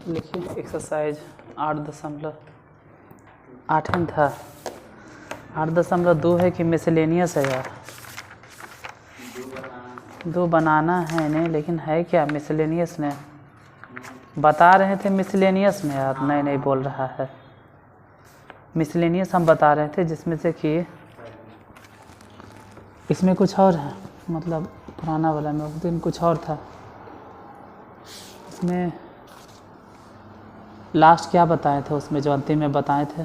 लिखिए एक्सरसाइज 8.8 था, 8.2 है कि मिसलेनियस है यार। दो बनाना है नहीं, लेकिन है क्या मिसलेनियस में? बता रहे थे मिसलेनियस में यार, नहीं बोल रहा है। मिसलेनियस हम बता रहे थे जिसमें से कि इसमें कुछ और है, मतलब पुराना वाला में उस दिन कुछ और था। इसमें लास्ट क्या बताए थे, उसमें जो अंतिम में बताए थे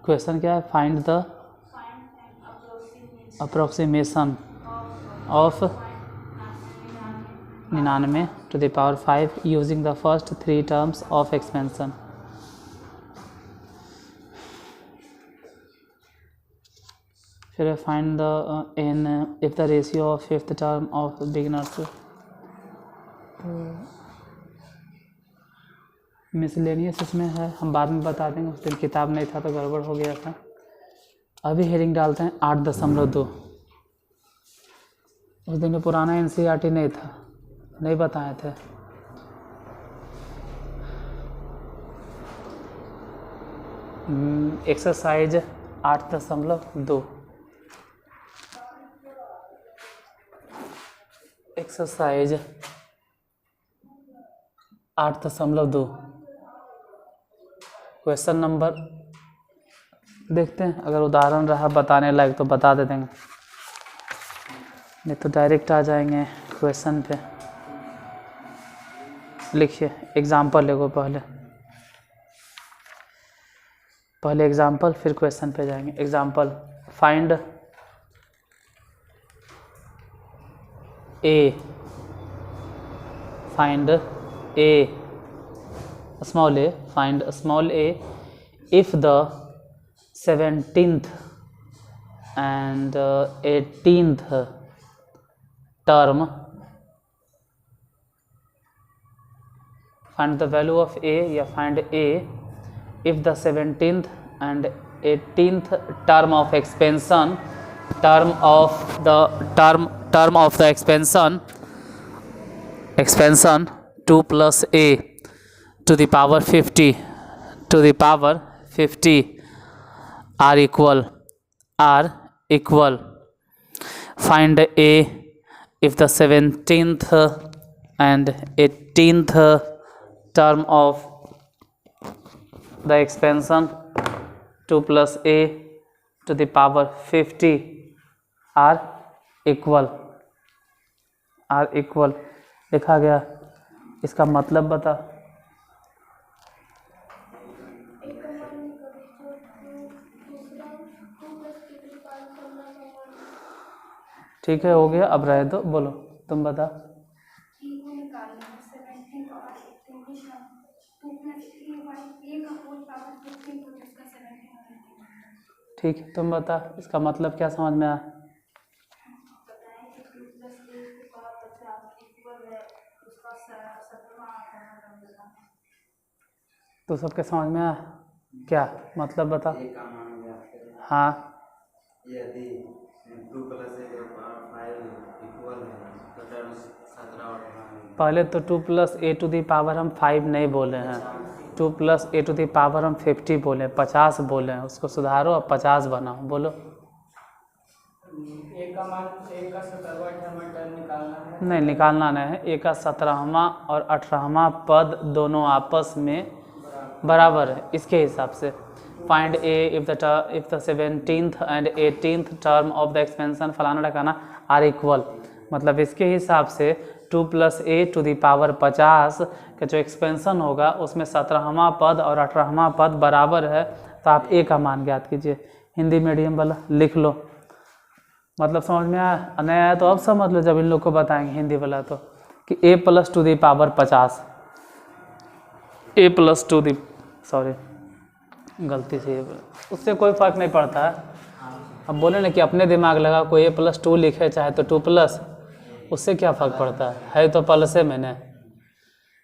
क्वेश्चन क्या है? Find the approximation of 99 to the power 5 using the first 3 terms of expansion। फिर find the n if the ratio of fifth term of beginners। Miscellaneous इसमें है, हम बाद में बता देंगे, उस दिन किताब नहीं था तो गड़बड़ हो गया था। अभी हेडिंग डालते हैं 8.2। उस दिन में पुराना NCERT नहीं था, नहीं बताए थे। एक्सरसाइज 8.2, एक्सरसाइज 8.2 क्वेश्चन नंबर देखते हैं, अगर उदाहरण रहा बताने लायक तो बता दे देंगे, नहीं तो डायरेक्ट आ जाएंगे क्वेश्चन पे। लिखिए एग्जाम्पल देखो, पहले एग्जाम्पल फिर क्वेश्चन पे जाएंगे। Example find A small A, find small A if the 17th and 18th term, find the value of a या find a if the 17th and 18th term of expansion, term of the expansion 2 plus a to the power 50 are equal। Find a if the 17th and 18th term of the expansion 2 plus a to the power 50 are equal। लिखा गया, इसका मतलब बता। ठीक है, हो गया, अब रहे दो, बोलो तुम बता। ठीक है, तुम बता इसका मतलब क्या समझ में आया? तो सबके समझ में आया क्या मतलब बता? हाँ, यदि 2 + a ^ 5 इक्वल है तो टर्म 17 और 18। पहले तो 2 + a to the power हम 5 नहीं बोले हैं, 2 + a to the power हम 50 बोले, 50 बोले हैं, उसको सुधारो अब 50 बनाओ। बोलो एक का मान 1 का 17वां 18वां टर्म निकालना है। नहीं, निकालना नहीं है, एक का 17वां और 18वां पद दोनों आपस में बराबर है, इसके हिसाब से find A if the 17th and 18th term of the expansion फलाना ढकाना आर इक्वल। मतलब इसके हिसाब से 2 + a to the power 50 का जो एक्सपेंशन होगा उसमें 17वां पद और 18वां पद बराबर है, तो आप a का मान ज्ञात कीजिए। हिंदी मीडियम वाला लिख लो, मतलब समझ में आया? नहीं आया तो अब समझ लो जब इन लोग को बताएंगे हिंदी वाला तो, कि a + to the power 50, a + to the sorry गलती से उससे कोई फ़र्क नहीं पड़ता है। अब बोले ना कि अपने दिमाग लगा, कोई a + 2 लिखे चाहे तो 2 प्लस, उससे क्या फ़र्क पड़ता है तो प्लस है, मैंने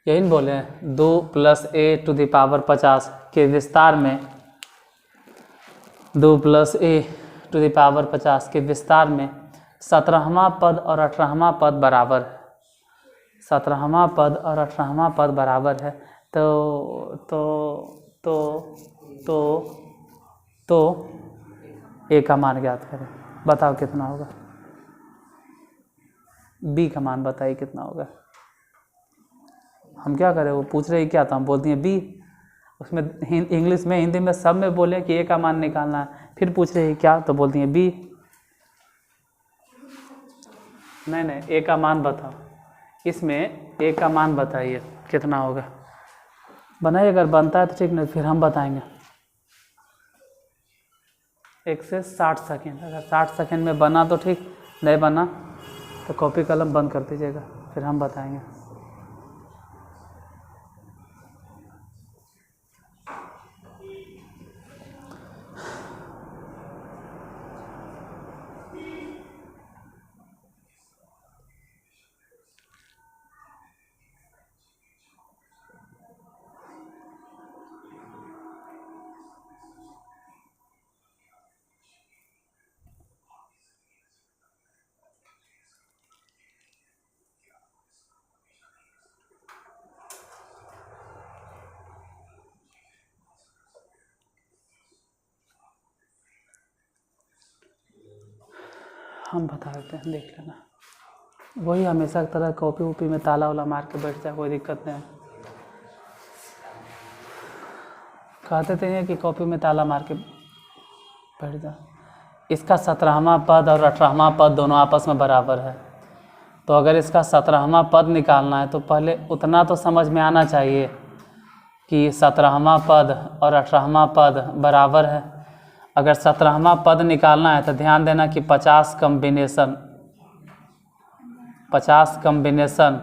यही नहीं बोले 2 + a to the power 50 के विस्तार में, 2 + a to the power 50 के विस्तार में 17वां पद और 18वां पद बराबर है। 17वां पद और 18वां पद बराबर है, तो ए का मान ज्ञात करें। बताओ कितना होगा। बी का मान बताइए कितना होगा। हम क्या करें, वो पूछ रहे क्या था, हम बोलते हैं बी। उसमें इंग्लिश में हिंदी में सब में बोले कि ए का मान निकालना है, फिर पूछ रहे क्या, तो बोलती हैं बी। नहीं, ए का मान बताओ। इसमें ए का मान बताइए कितना होगा। बनाइए, अगर बनता है तो ठीक, नहीं फिर हम बताएंगे। 1 से 60 सेकेंड, अगर 60 सेकेंड में बना तो ठीक, नहीं बना तो कॉपी कलम बंद कर दीजिएगा, फिर हम बताएंगे। हम बता देते हैं, देख लेना। वही हमेशा की तरह कॉपी वॉपी में ताला वाला मार के बैठ जाए, कोई दिक्कत नहीं। कहते थे कि कॉपी में ताला मार के बैठ जाए। इसका 17वां पद और 18वां पद दोनों आपस में बराबर है, तो अगर इसका 17वां पद निकालना है तो पहले उतना तो समझ में आना चाहिए कि 17वां पद और 18वां पद बराबर है। अगर 17वां पद निकालना है तो ध्यान देना कि 50 combination 50 combination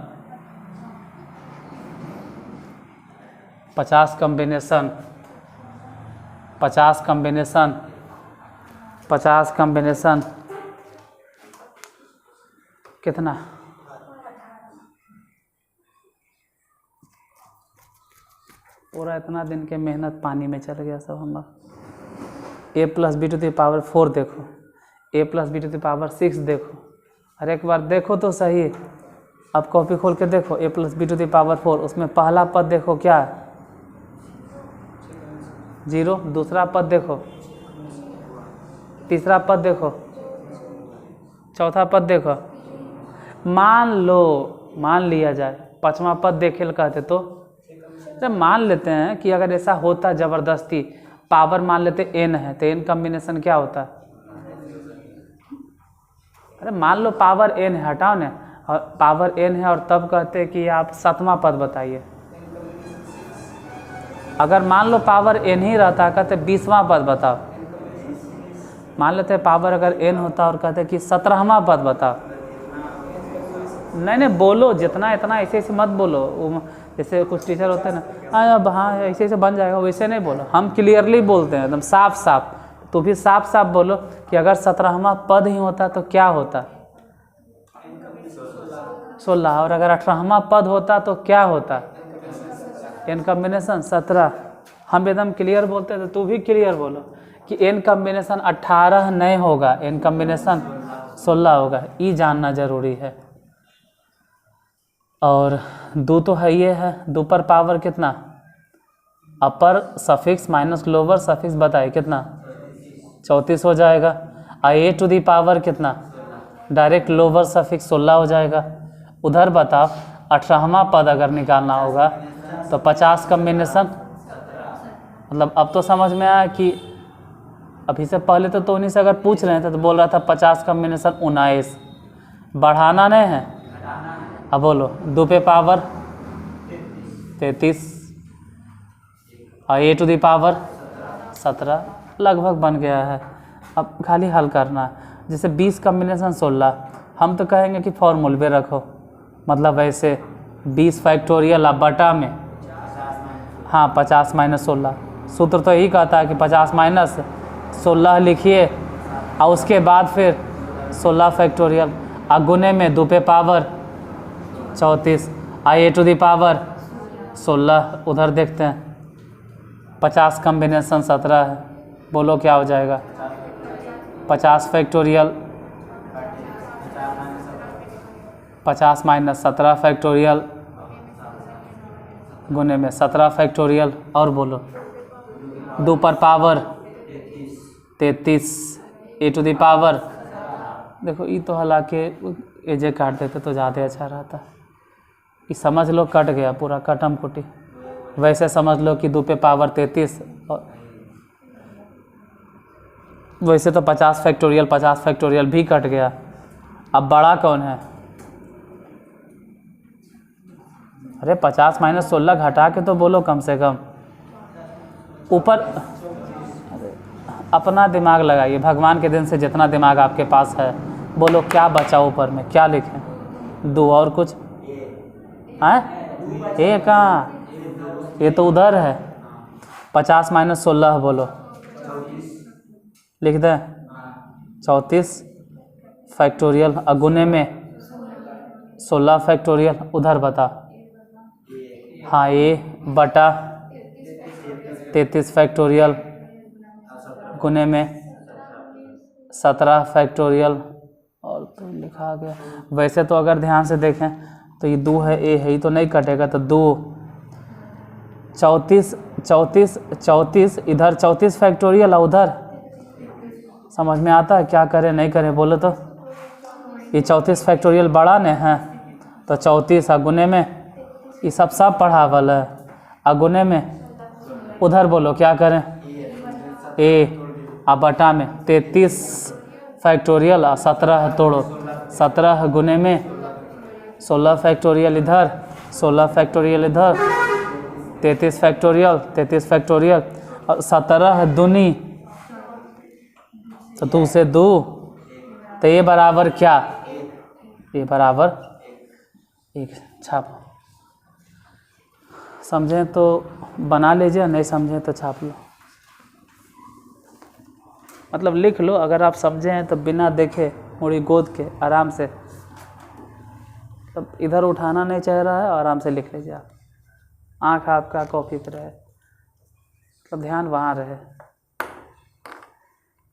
50 combination 50 combination 50 combination कितना, पूरा इतना दिन के मेहनत पानी में चल गया सब हमारा। a plus b to the power 4 देखो, a plus b to the power 6 देखो, हर एक बार देखो तो सही। अब कॉपी खोल के देखो, a plus b to the power 4, उसमें पहला पद देखो क्या है, 0। दूसरा पद देखो, तीसरा पद देखो, चौथा पद देखो। मान लिया जाए 5वां पद देखे कहते तो जब मान लेते हैं कि अगर ऐसा होता ज़बरदस्ती, पावर मान लेते n है तो n कॉम्बिनेशन क्या होता है। अरे मान लो पावर n है, हटाओ ना, और पावर n है और तब कहते कि आप 7वां पद बताइए। अगर मान लो पावर n ही रहता, कहते 20वां पद बताओ। मान लेते पावर अगर n होता और कहते कि 17वां पद बताओ। नहीं बोलो, जितना इतना ऐसे मत बोलो। जैसे कुछ टीचर होते हैं ना, अब हाँ ऐसे बन जाएगा, वैसे नहीं बोलो। हम क्लियरली बोलते हैं एकदम साफ साफ। तो भी साफ साफ बोलो कि अगर 17वां पद ही होता तो क्या होता, 16। और अगर 18वां पद होता तो क्या होता, n कॉम्बिनेशन 17। हम एकदम क्लियर बोलते हैं, तो तू भी क्लियर बोलो कि n कॉम्बिनेशन 18 नहीं होगा, n कॉम्बिनेशन 16 होगा। ये जानना जरूरी है। और दो तो है, ये है दो पर पावर कितना, अपर सफिक्स माइनस लोअर सफिक्स बताए कितना, 34 हो जाएगा। a टू दी पावर कितना, डायरेक्ट लोअर सफिक्स 16 हो जाएगा। उधर बताओ 18वां पद अगर निकालना होगा तो 50 कॉम्बिनेशन, मतलब अब तो समझ में आया कि अभी से पहले तो उन्हीं से अगर पूछ रहे थे तो बोल रहा था 50 कॉम्बिनेशन 19, बढ़ाना नहीं है। अब बोलो 2 पे पावर 33 और a टू दी पावर 17, लगभग बन गया है। अब खाली हल करना है। जैसे 20 कॉम्बिनेशन 16, हम तो कहेंगे कि फॉर्मूले पे रखो, मतलब वैसे 20 फैक्टोरियल अब बटा में, हाँ 50 माइनस 16, सूत्र तो यही कहता है कि 50 माइनस 16 लिखिए और उसके बाद फिर 16 फैक्टोरियल अगुने में 2 पे power 34 a to the power 16। उधर देखते हैं 50 कॉम्बिनेशन 17 है, बोलो क्या हो जाएगा, 50 फैक्टोरियल 50 माइनस 17 फैक्टोरियल गुने में 17 फैक्टोरियल, और बोलो 2 पर power 33 A to the power. देखो ये तो हालांकि एजे काट देते तो ज़्यादा अच्छा रहता। ये समझ लो कट गया पूरा कटम कुटी। वैसे समझ लो कि 2 पे पावर 33, और वैसे तो 50 फैक्टोरियल भी कट गया। अब बड़ा कौन है? अरे 50 माइनस 16 घटा के तो बोलो कम से कम। ऊपर अपना दिमाग लगाइए, भगवान के दिन से जितना दिमाग आपके पास है, बोलो क्या बचा ऊपर में, क्या लिखें? 2 और कुछ हैं? ए कहाँ? ये तो उधर है। 50 माइनस 16 बोलो, लिख दें 34 फैक्टोरियल, अगुने में 16 फैक्टोरियल, उधर बता। हाँ ये बटा 33 फैक्टोरियल गुने में 17 फैक्टोरियल, और तो लिखा गया। वैसे तो अगर ध्यान से देखें तो ये 2 है, ए है, ये तो नहीं कटेगा, तो 2 34 इधर 34 फैक्टोरियल और उधर। समझ में आता है क्या करें नहीं करें बोलो तो? ये 34 फैक्टोरियल बड़ा ने हैं, तो 34 अगुने में ये सब पढ़ावल है, अगुने में उधर बोलो क्या करें? ए आ बटा में 33 फैक्टोरियल और 17 तोड़ो, 17 गुने में 16 फैक्टोरियल इधर, 16 फैक्टोरियल इधर, 33 फैक्टोरियल और 17 दूनी, तो 2 से 2, तो ये बराबर क्या? ये बराबर 1। छाप समझें तो बना लीजिए, नहीं समझें तो छाप लो, मतलब लिख लो। अगर आप समझे हैं तो बिना देखे मुड़ी गोद के आराम से, मतलब इधर उठाना नहीं चाह रहा है, आराम से लिख लीजिए आप। आँख आपका कॉपी पर रहे, मतलब ध्यान वहाँ रहे।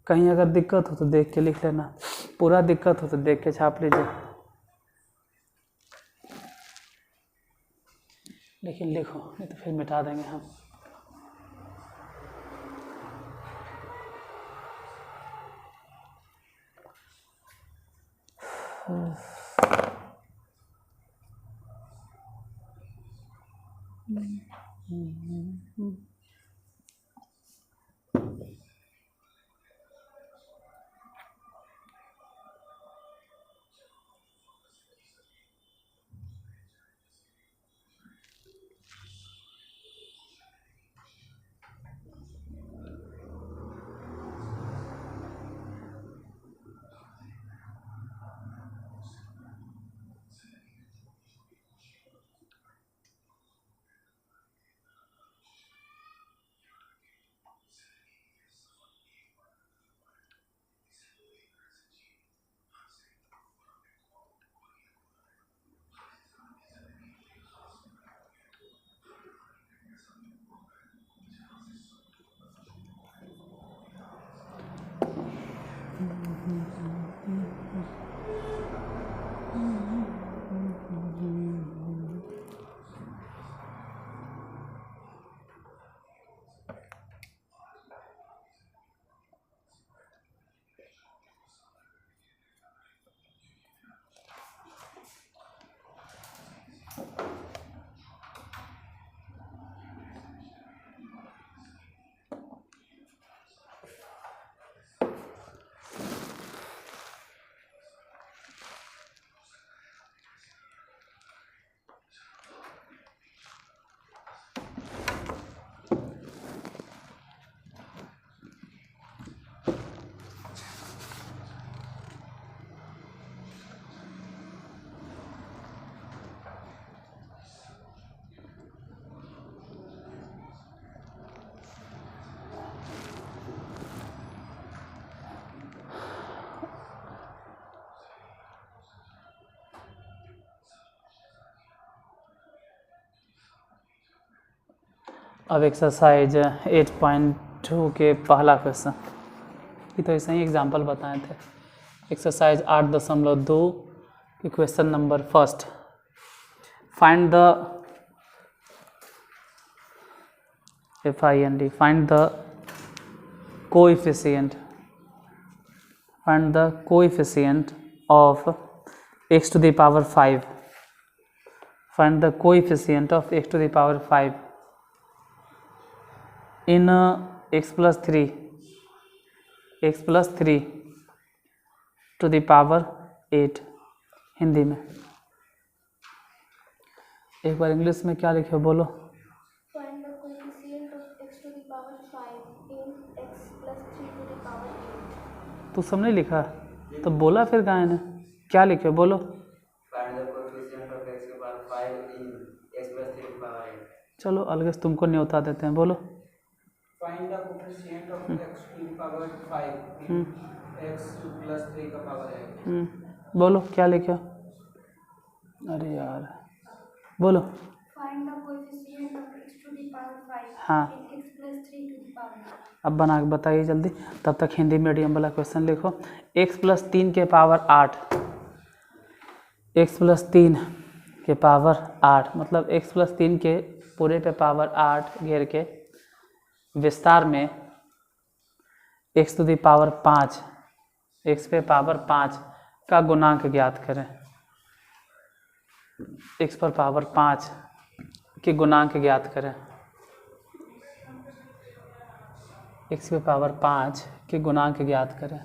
कहीं अगर दिक्कत हो तो देख के लिख लेना, पूरा दिक्कत हो तो देख के छाप लीजिए। लेकिन लिखो, नहीं तो फिर मिटा देंगे हम। अब एक्सरसाइज 8.2 के पहला क्वेश्चन, ये तो ऐसे ही एग्जाम्पल बताए थे। Exercise 8.2 Question number first. Find the FIND. Find the coefficient. Find the coefficient of x to the power 5. Find the coefficient of x to the power 5 in x plus 3 to the power 8. Hindi में एक बार English में क्या लिखे बोलो। Find the coefficient of x to the power 5 in x plus 3 to the power 8. तू सब नहीं लिखा तो बोला फिर गाय ने क्या लिखे बोलो। Find the coefficient of x to the power 5 in x plus 3 to the power 8. चलो अलग से तुमको न्योता देते हैं, बोलो। Find the coefficient of x to the power 5 in x plus 3 का power 8. बोलो क्या लिखे। अरे यार बोलो। Find the coefficient of x to the power 5 हाँ in x plus 3 to the power 8. अब बना के बताइए जल्दी, तब तक हिंदी मीडियम वाला क्वेश्चन लिखो। x प्लस 3 के पावर 8, x प्लस 3 के पावर 8 मतलब x प्लस 3 के पूरे पे पावर 8 घेर के विस्तार में x to the power 5, x पे पावर 5 का गुणांक ज्ञात करें। x पर पावर 5 के गुणांक ज्ञात करें। x पे पावर 5 के गुणांक ज्ञात करें।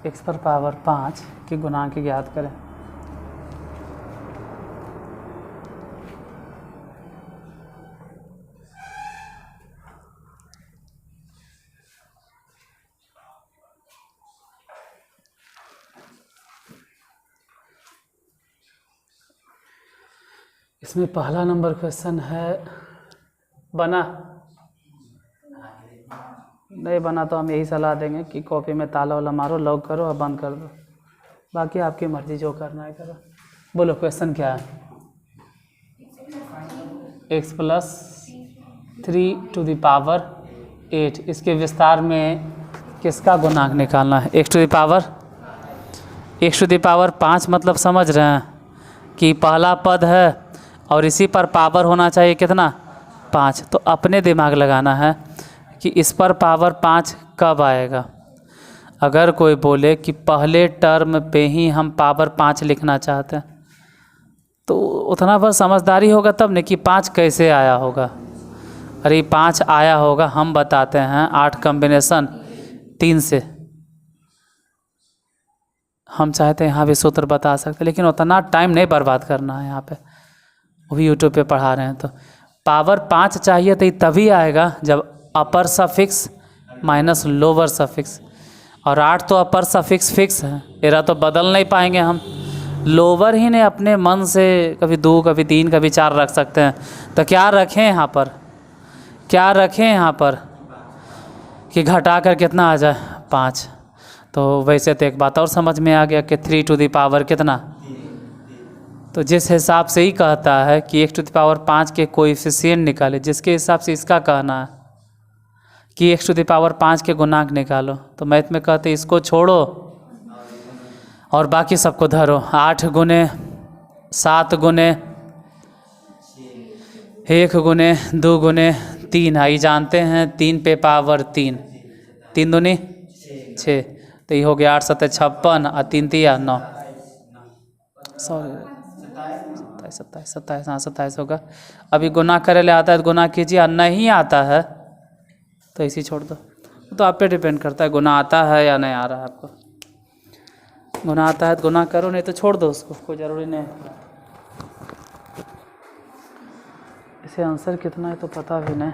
x पर पावर 5 के गुणांक ज्ञात करें। इसमें पहला नंबर क्वेश्चन है, बना नहीं बना तो हम यही सलाह देंगे कि कॉपी में ताला वाला मारो, लॉक करो और बंद कर दो, बाकी आपकी मर्ज़ी जो करना है करो। बोलो क्वेश्चन क्या है। x plus 3 to the power 8 इसके विस्तार में किसका गुणांक निकालना है। x टू द पावर 5 मतलब समझ रहे हैं कि पहला पद है और इसी पर पावर होना चाहिए कितना 5, तो अपने दिमाग लगाना है कि इस पर पावर 5 कब आएगा। अगर कोई बोले कि पहले टर्म पे ही हम पावर 5 लिखना चाहते हैं तो उतना बस समझदारी होगा तब नहीं कि 5 कैसे आया होगा। अरे 5 आया होगा, हम बताते हैं 8 कॉम्बिनेशन 3 से। हम चाहते हैं यहाँ भी सूत्र बता सकते, लेकिन उतना टाइम नहीं बर्बाद करना है यहाँ पे, वो भी यूट्यूब पे पढ़ा रहे हैं। तो पावर 5 चाहिए तो तभी आएगा जब अपर सफिक्स माइनस लोअर सफिक्स, और 8 तो अपर सफिक्स फिक्स है, एरा तो बदल नहीं पाएंगे हम। लोअर ही ने अपने मन से कभी 2 कभी 3 कभी 4 रख सकते हैं, तो क्या रखें यहाँ पर, क्या रखें यहाँ पर कि घटा कर कितना आ जाए 5। तो वैसे तो एक बात और समझ में आ गया कि 3 टू द पावर कितना, तो जिस हिसाब से ही कहता है कि x टू द पावर 5 के कोएफिशिएंट निकाले, जिसके हिसाब से इसका कहना है कि x टू द पावर 5 के गुणांक निकालो, तो मैथ में कहते इसको छोड़ो और बाकी सबको धरो। 8 गुने 7 गुने 1 गुने 2 गुने 3, आई जानते हैं 3 पे पावर 3, 3 दूनी 6, तो ये हो गया 8 7 56 और 3 3 9, सॉरी 27 हाँ 27 होगा। अभी गुना करे ले आता है तो गुना कीजिए, और नहीं आता है तो इसी छोड़ दो। तो आप पे डिपेंड करता है गुना आता है या नहीं आ रहा है आपको। गुना आता है तो गुना करो, नहीं तो छोड़ दो उसको, कोई ज़रूरी नहीं। इसे आंसर कितना है तो पता भी नहीं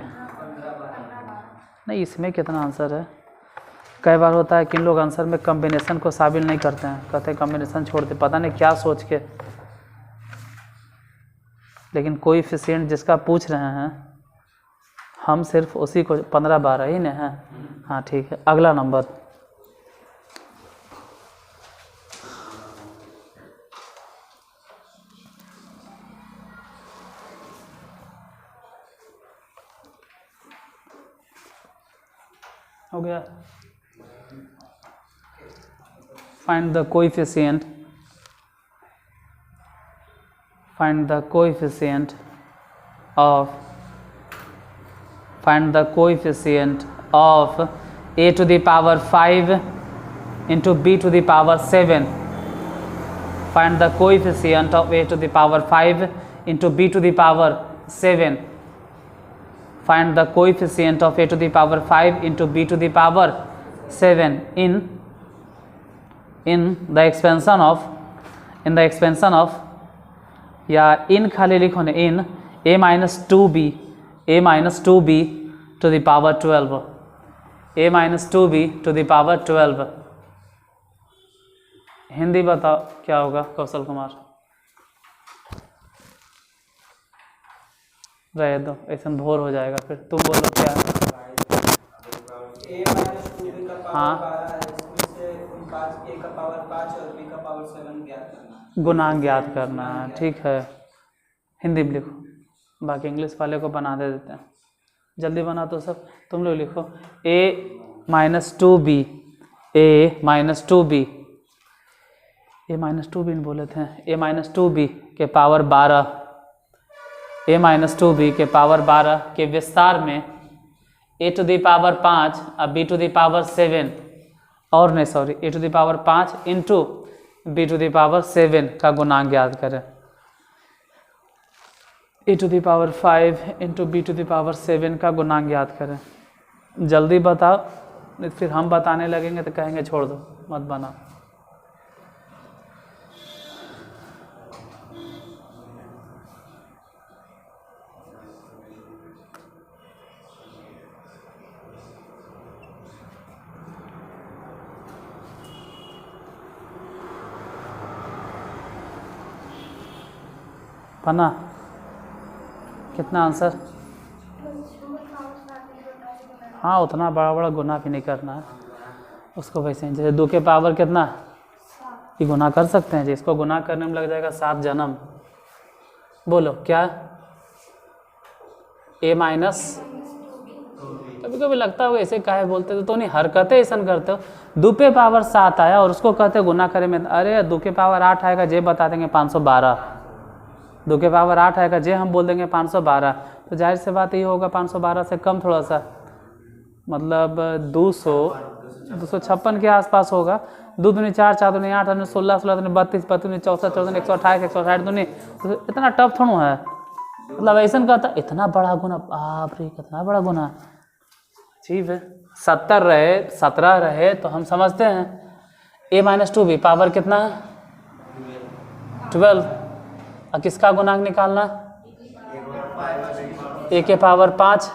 इसमें कितना आंसर है। कई बार होता है कि लोग आंसर में कॉम्बिनेशन को शामिल नहीं करते हैं, कहते हैं कॉम्बिनेशन छोड़ दे, पता नहीं क्या सोच के। लेकिन कोएफिशिएंट जिसका पूछ रहे हैं हम सिर्फ उसी को 15 12 ही ने हैं। हाँ ठीक है, अगला नंबर हो गया। Find the coefficient of a to the power 5 into b to the power 7. Find the coefficient of a to the power 5 into b to the power 7. Find the coefficient of a to the power 5 into b to the power 7 in the expansion of या इन खाली लिखो ना, इन a minus 2b to the power 12, a minus 2b to the power 12। Hindi बताओ क्या होगा कौशल कुमार? रहे दो, ऐसा बोर हो जाएगा फिर। तुम बोलो क्या है? a minus 2b का पावर हाँ। 12 है, इसमें से 5 a का पावर 5 और b का पावर 7 ज्ञात करना है। गुणांक ज्ञात करना है, ठीक है। हिंदी में लिखो, बाकी इंग्लिश वाले को बना दे देते हैं। जल्दी बना तो सब। तुम लोग लिखो a minus 2b बोले थे, a minus 2b के पावर 12, a minus 2b के पावर 12 के विस्तार में a to the power 5 और b to the power 7 और नहीं sorry a to the power 5 into b to the power 7 का गुणांक ज्ञात करें। a to the power 5 into b to the power 7 का गुणांक ज्ञात करें। जल्दी बताओ, नहीं फिर हम बताने लगेंगे तो कहेंगे छोड़ दो मत बनाओ। बना कितना आंसर? हाँ, उतना बड़ा बड़ा गुना भी नहीं करना है उसको। वैसे जैसे 2 के पावर कितना ये गुना कर सकते हैं जी, इसको गुना करने में लग जाएगा 7 जन्म। बोलो क्या? a माइनस, कभी कभी लगता होगा ऐसे काहे बोलते तो नहीं, हरकतें ऐसा करते हो। 2 पे पावर 7 आया और उसको कहते गुना करे में, अरे 2 के पावर 8 आएगा जे बता देंगे 512, 2 के पावर 8 आएगा जे हम बोल देंगे 512, तो जाहिर से बात ये होगा 512 से कम थोड़ा सा, मतलब 256 के आसपास होगा। 2 दूनी 4, 4 दूनी 8, 16, 16 दूनी 32, 32 दूनी 64, 64 128, 160 दूनी, इतना टफ थोड़ा है। मतलब ऐसा कहता इतना बड़ा गुना, बाप रे कितना बड़ा गुना। ठीक है, 17 रहे तो हम समझते हैं a माइनस 2b पावर कितना है 12। और किसका गुणांक निकालना? a के पावर 5।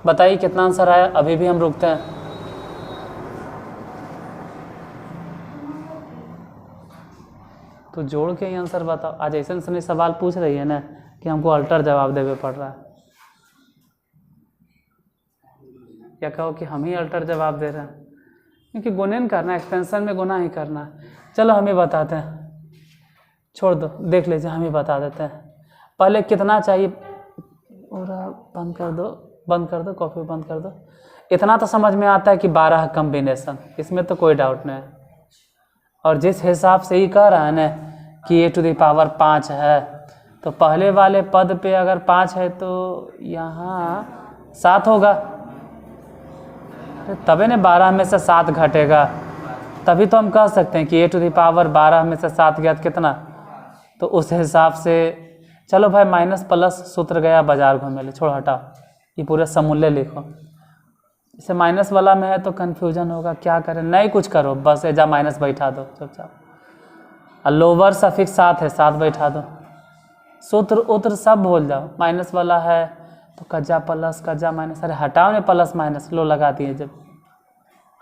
बताइए कितना आंसर आया? अभी भी हम रुकते हैं। तो जोड़ के ही आंसर बताओ। आज ऐसे नहीं सवाल पूछ रही है ना कि हमको अल्टर जवाब देवे पड़ रहा है, या कहो कि हम ही अल्टर जवाब दे रहे हैं, क्योंकि गुणन करना, एक्सपेंशन में गुना ही करना है। चलो हम ही बताते हैं, छोड़ दो, देख लीजिए, हम ही बता देते हैं। पहले कितना चाहिए, पूरा बंद कर दो, कॉपी बंद कर दो। इतना तो समझ में आता है कि 12 कम्बिनेशन, इसमें तो कोई डाउट नहीं है। और जिस हिसाब से ही कह रहा है ना कि a टू द पावर 5 है, तो पहले वाले पद पे अगर 5 है तो यहाँ 7 होगा, तभी ना 12 में से 7 घटेगा, तभी तो हम कह सकते हैं कि a टू द पावर 12 में से 7 गया कितना। तो उस हिसाब से चलो भाई, माइनस प्लस सूत्र गया बाजार घूमे ले, छोड़ हटाओ, ये पूरे समूल्य लिखो। इसे माइनस वाला में है तो कन्फ्यूजन होगा, क्या करें, नहीं कुछ करो, बस एजा माइनस बैठा दो चुपचाप। और लोअर सफिक्स 7 है, 7 बैठा दो, सूत्र उत्र सब भूल जाओ। माइनस वाला है तो कज्जा प्लस, कज्जा माइनस, अरे हटाओ ने प्लस माइनस, लो लगा दिए। जब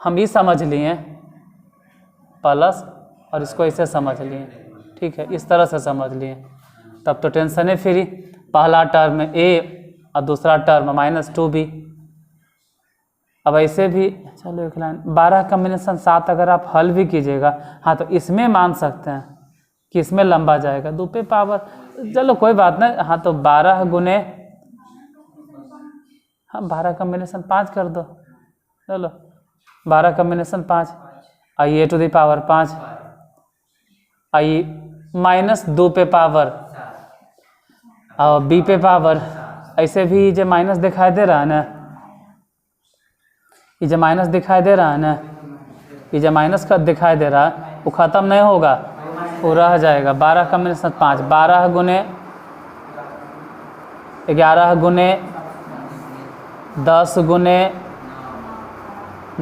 हम ये समझ लिए प्लस और इसको ऐसे समझ लिए, ठीक है, इस तरह से समझ लिए, तब तो टेंशन है फ्री। पहला टर्म a और दूसरा टर्म माइनस 2b। अब ऐसे भी चलो एक लाइन, 12 कम्बिनेशन 7 अगर आप हल भी कीजिएगा, हाँ तो इसमें मान सकते हैं कि इसमें लंबा जाएगा 2 पे पावर, चलो कोई बात नहीं। हाँ तो 12 गुने, हाँ 12 कम्बिनेशन 5 कर दो, चलो 12 combination 5, I A to the power 5, I -2 पे पावर और बी पे पावर। ऐसे भी जो माइनस दिखाई दे रहा है ना, ये जो माइनस दिखाई दे रहा है ना, ये जो माइनस का दिखाई दे रहा है वो ख़त्म नहीं होगा, वो रह जाएगा। 12 कॉम्बिनेशन 5, 12 गुने 11 गुने 10 गुने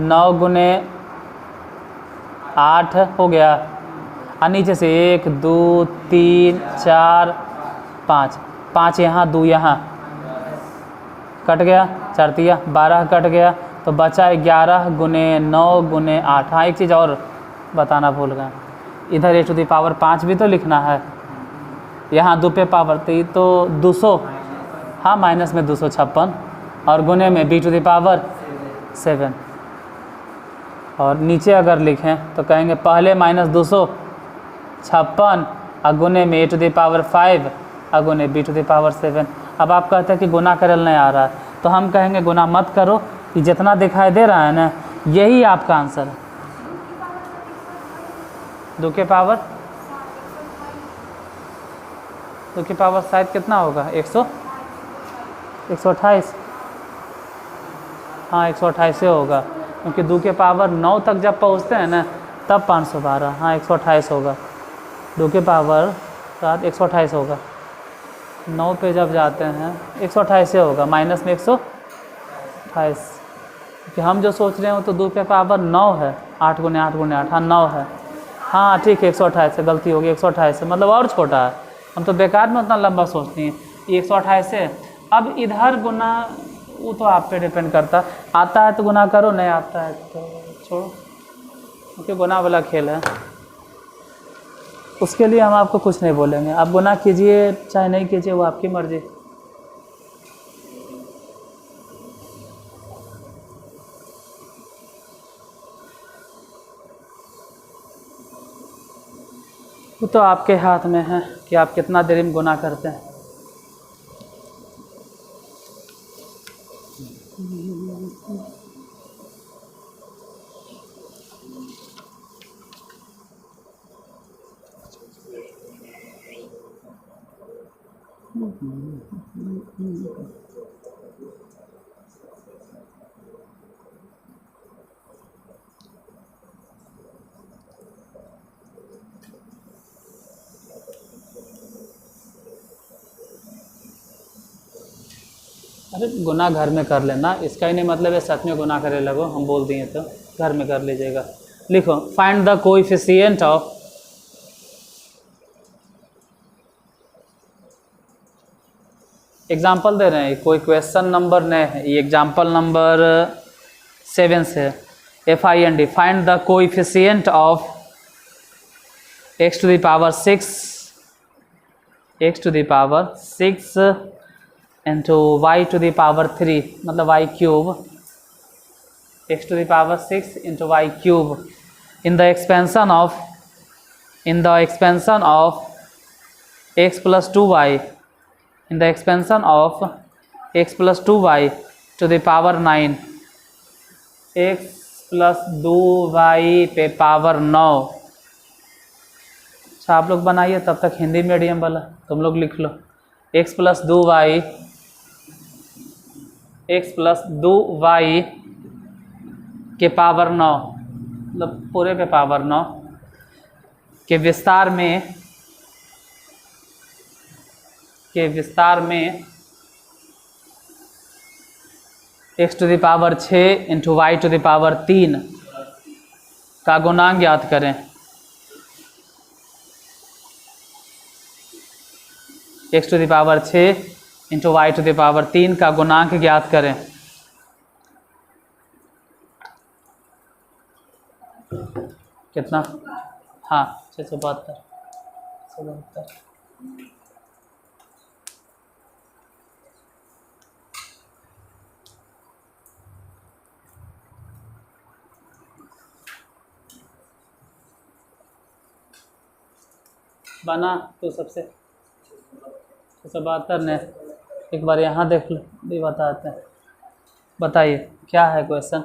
9 गुने 8 हो गया, और नीचे से 1 2 3 4 5, 5 यहाँ 2 यहाँ कट गया, 4 तिया 12 कट गया, तो बचा 11 गुने 9 गुने 8। हाँ एक चीज़ और बताना भूल गया, इधर ए टू दी पावर 5 भी तो लिखना है, यहाँ 2 पे पावर तो 200, हाँ माइनस में 256 और गुने में बी टू दी पावर 7। और नीचे अगर लिखें तो कहेंगे पहले -256 और गुने में ए टू दी पावर 5 और गुने बी टू दी पावर 7। अब आप कहते हैं कि गुना करल नहीं आ रहा है, तो हम कहेंगे गुना मत करो, ये जितना दिखाई दे रहा है ना यही आपका आंसर है। 2 के पावर 7 कितना होगा, 128। हाँ 128 से होगा, क्योंकि 2 के पावर 9 तक जब पहुँचते हैं ना तब 512। हाँ 128 होगा, 2 के पावर 7 128 होगा, 9 पे जब जाते हैं 128 से होगा, माइनस में 128, क्योंकि हम जो सोच रहे हो तो 2 पे पावर 9 है, 8 गुने 8 गुने 8, हाँ 9 है। हाँ ठीक है 128 से गलती होगी, 128 से मतलब और छोटा है, हम तो बेकार में उतना लंबा सोचती हैं। ये 128 से अब इधर गुना, वो तो आप पे डिपेंड करता, आता है तो गुना करो, नहीं आता है तो छोड़ो, क्योंकि गुना वाला खेल है, उसके लिए हम आपको कुछ नहीं बोलेंगे। आप गुना कीजिए चाहे नहीं कीजिए, वो आपकी मर्जी। वो तो आपके हाथ में है कि आप कितना देर में गुना करते हैं। अरे गुना घर में कर लेना, इसका ही नहीं मतलब है सच में गुना करे लगो, हम बोल दिए तो घर में कर लीजिएगा। लिखो find the coefficient of example दे रहे हैं, कोई क्वेश्चन नंबर नहीं है, ये एग्जाम्पल नंबर 7 से FIND find the coefficient of x to the power 6 into y to the power 3 मतलब y cube, x to the power 6 into y cube in the expansion of x plus 2y, in the expansion of x plus 2y to the power 9, x plus 2y पे power 9। अच्छा आप लोग बनाइए, तब तक Hindi medium वाला तुम लोग लिख लो, x plus 2y के पावर 9 मतलब पूरे पे पावर 9 के विस्तार में x to the power 6 into y to the power 3 का गुणांक ज्ञात करें। x to the power 6 into y to the power 3 का गुणांक ज्ञात करें। कितना? हाँ 672। बना तो सबसे 672 ने, एक बार यहाँ देख लो भी बताते हैं। बताइए क्या है क्वेश्चन।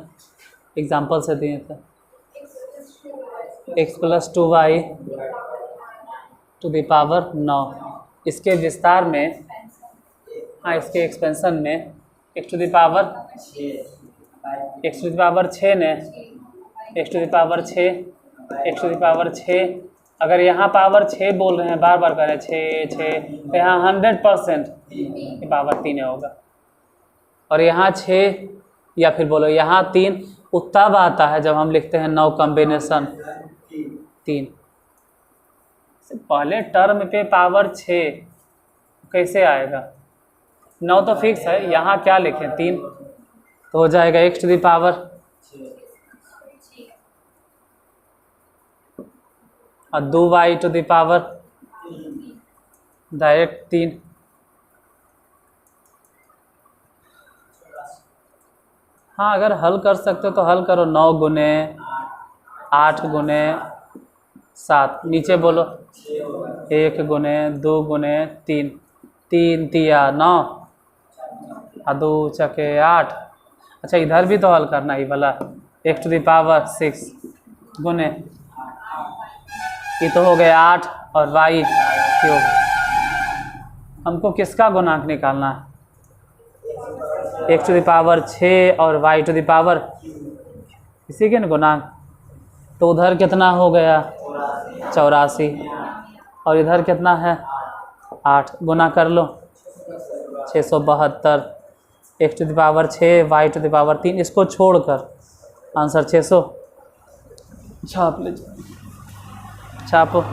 एग्जाम्पल से दिए थे। x plus 2y to the power 9। इसके विस्तार में, हाँ इसके एक्सपेंशन में x टू द पावर 6 ने, x टू द पावर 6, अगर यहाँ पावर 6 बोल रहे हैं, बार बार करें 6 तो यहाँ 100% ये पावर 3 होगा। और यहाँ 6 या फिर बोलो यहाँ 3 तब आता है जब हम लिखते हैं 9 कॉम्बिनेशन 3। पहले टर्म पे पावर 6 कैसे आएगा? 9 तो फिक्स है, यहाँ क्या लिखें 3, तो हो जाएगा x टू द पावर, और 2y to the power direct 3। हाँ अगर हल कर सकते हो तो हल करो, 9 गुने 8 गुने 7, नीचे बोलो 1 गुने 2 गुने 3, 3 तिया 9 और 2 चके 8। अच्छा इधर भी तो हल करना ही वाला, x टू द पावर 6 गुने, ये तो हो गया 8 और y क्यूब। हमको किसका गुणांक निकालना है? x टू द पावर 6 और y टू द पावर, इसी के न गुणांक। तो उधर कितना हो गया 84 और इधर कितना है 8, गुना कर लो 672, x to the power 6 y to the power 3, इसको छोड़कर आंसर 600। छाप ले, छापो।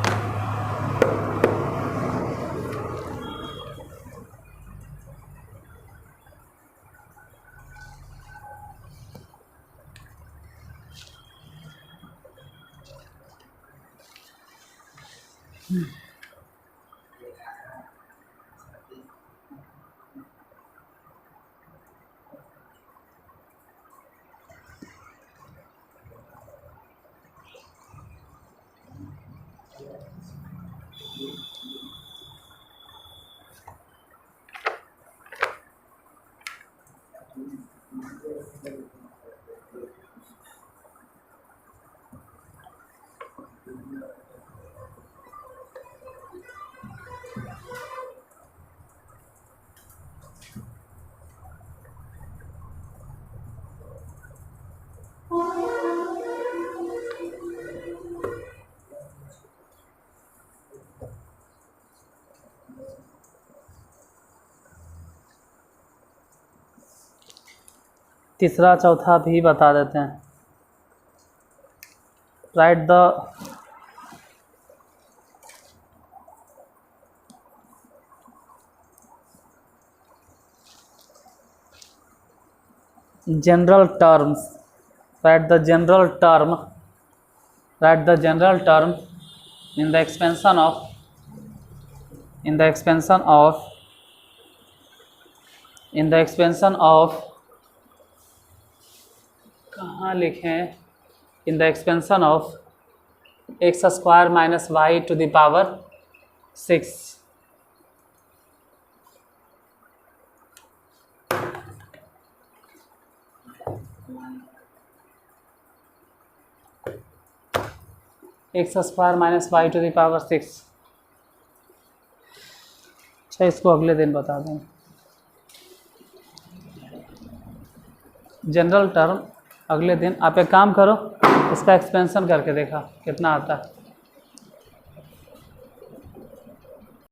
तीसरा चौथा भी बता देते हैं। Right the general terms, write the general term in the expansion of कहाँ लिखें, in the expansion of x square minus y to the power 6। X square minus y to the power 6। अच्छा इसको अगले दिन बता देंगे। जनरल टर्म अगले दिन। आप एक काम करो, इसका एक्सपेंशन करके देखा कितना आता है।